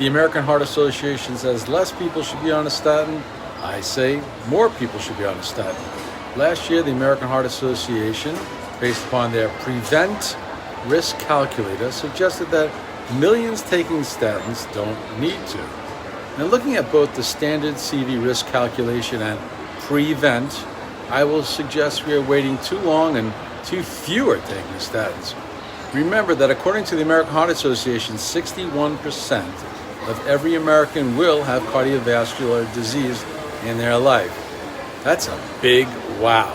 The American Heart Association says less people should be on a statin. I say more people should be on a statin. Last year, the American Heart Association, based upon their Prevent Risk Calculator, suggested that millions taking statins don't need to. And looking at both the standard CV risk calculation and Prevent, I will suggest we are waiting too long and too few are taking statins. Remember that according to the American Heart Association, 61% of every American will have cardiovascular disease in their life. That's a big wow.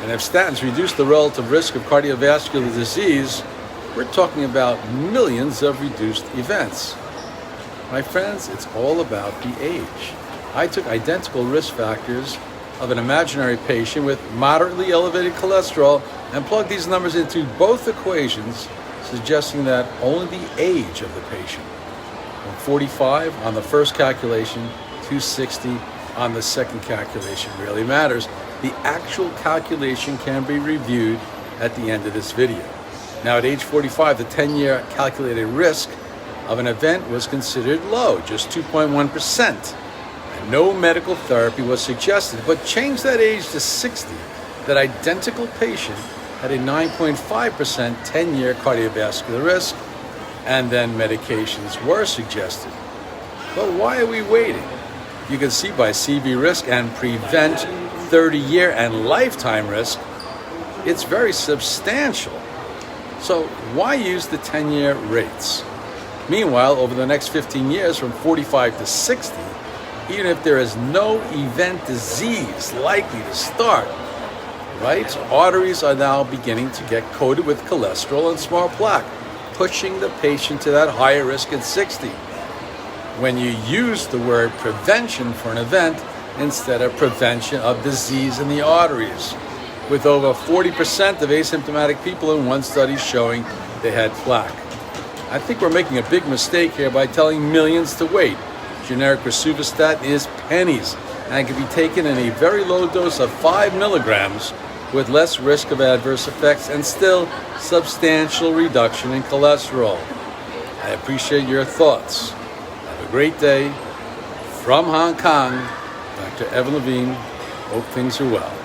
And if statins reduce the relative risk of cardiovascular disease, we're talking about millions of reduced events. My friends, it's all about the age. I took identical risk factors of an imaginary patient with moderately elevated cholesterol and plugged these numbers into both equations, suggesting that only the age of the patient, from 45 on the first calculation to 60 on the second calculation, really matters. The actual calculation can be reviewed at the end of this video. Now at age 45, the 10-year calculated risk of an event was considered low, just 2.1%. And no medical therapy was suggested, but change that age to 60. That identical patient had a 9.5% 10-year cardiovascular risk, and then medications were suggested. But why are we waiting? You can see by CV risk and Prevent 30-year and lifetime risk, it's very substantial. So why use the 10-year rates? Meanwhile, over the next 15 years, from 45 to 60, even if there is no event disease likely to start, right? Arteries are now beginning to get coated with cholesterol and small plaque, pushing the patient to that higher risk at 60. When you use the word prevention for an event instead of prevention of disease in the arteries, with over 40% of asymptomatic people in one study showing they had plaque. I think we're making a big mistake here by telling millions to wait. Generic rosuvastatin is pennies and can be taken in a very low dose of 5 milligrams with less risk of adverse effects and still substantial reduction in cholesterol. I appreciate your thoughts. Have a great day. From Hong Kong, Dr. Evan Levine. Hope things are well.